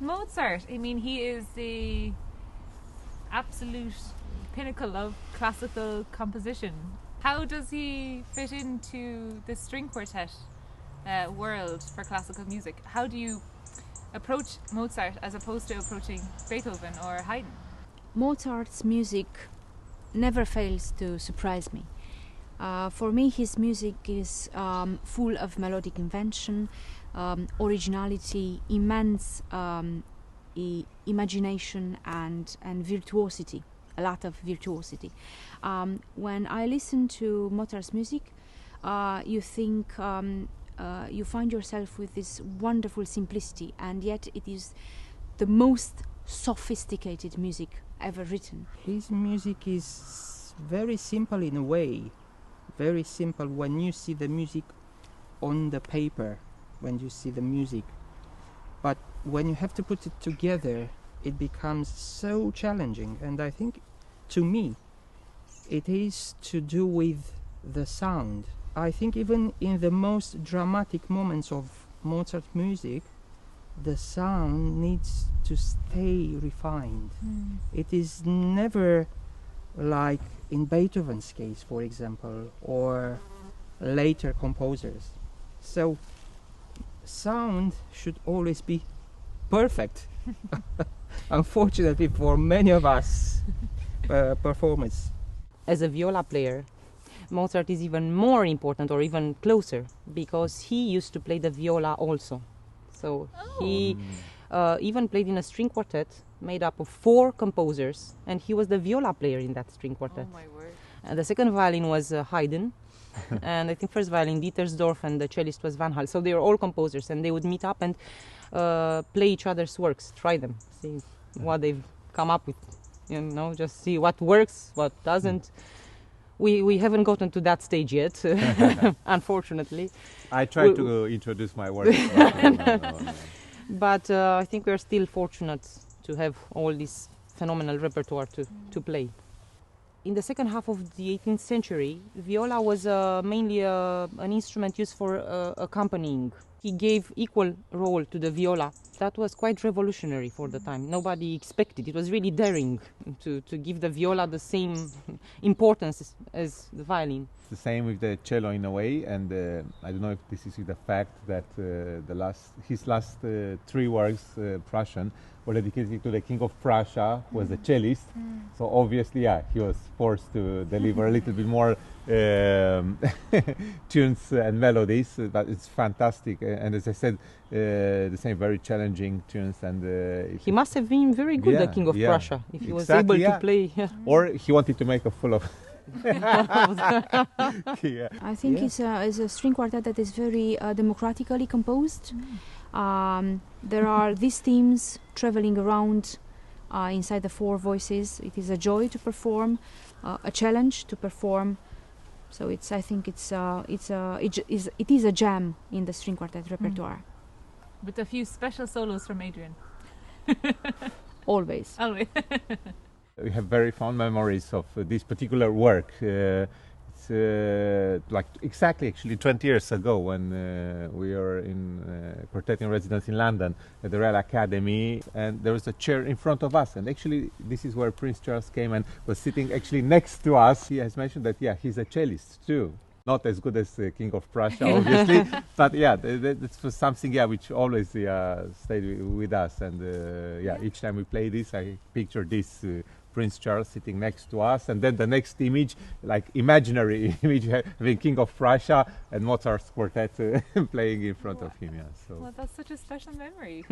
Mozart, I mean, he is the absolute pinnacle of classical composition. How does he fit into the string quartet world for classical music? How do you approach Mozart as opposed to approaching Beethoven or Haydn? Mozart's music never fails to surprise me. For me, his music is full of melodic invention, originality, immense imagination, and virtuosity, a lot of virtuosity. When I listen to Mozart's music, you think you find yourself with this wonderful simplicity, and yet it is the most sophisticated music ever written. His music is very simple in a way, very simple when you see the music on the paper, when you see the music. But when you have to put it together, it becomes so challenging. And I think, to me, it is to do with the sound. I think even in the most dramatic moments of Mozart music, the sound needs to stay refined. It is never like in Beethoven's case, for example, or later composers. So sound should always be perfect. Unfortunately for many of us performers. As a viola player, Mozart is even more important, or even closer, because he used to play the viola also. So he even played in a string quartet made up of 4 composers, and he was the viola player in that string quartet. Oh my word. And the second violin was Haydn, and I think first violin Dietersdorf, and the cellist was Van Hal. So they were all composers, and they would meet up and play each other's works, try them, see what they've come up with, just see what works, what doesn't. We haven't gotten to that stage yet, unfortunately. I tried to introduce my work. No. But I think we're still fortunate to have all this phenomenal repertoire to play. In the second half of the 18th century, viola was mainly an instrument used for accompanying. He gave equal role to the viola. That was quite revolutionary for the time. Nobody expected. It was really daring to give the viola the same importance as the violin. It's the same with the cello in a way, and I don't know if this is the fact that his last 3 works, Prussian, were dedicated to the King of Prussia, who was a cellist. So obviously, he was forced to deliver a little bit more tunes and melodies, but it's fantastic. And as I said, the same very challenging tunes. And he must have been very good, the King of Prussia, if he was able to play. Or he wanted to make a full of. I think it's a string quartet that is very democratically composed. There are these themes traveling around inside the 4 voices. It is a joy to perform, a challenge to perform. So I think it is a jam in the string quartet repertoire. With a few special solos from Adrian. Always. Always. We have very fond memories of this particular work. It's like exactly 20 years ago when we were in quartet in residence in London at the Royal Academy, and there was a chair in front of us, and actually this is where Prince Charles came and was sitting actually next to us. He has mentioned that he's a cellist too. Not as good as the King of Prussia, obviously, but that's something which always stayed with us. And each time we play this, I picture this Prince Charles sitting next to us, and then the next image, like imaginary image, having King of Prussia and Mozart's quartet playing in front of him. Well, that's such a special memory.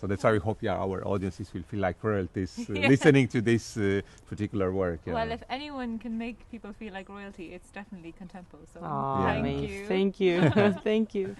So that's why we hope our audiences will feel like royalties listening to this particular work. Well, if anyone can make people feel like royalty, it's definitely ConTempo. So thank you. Thank you.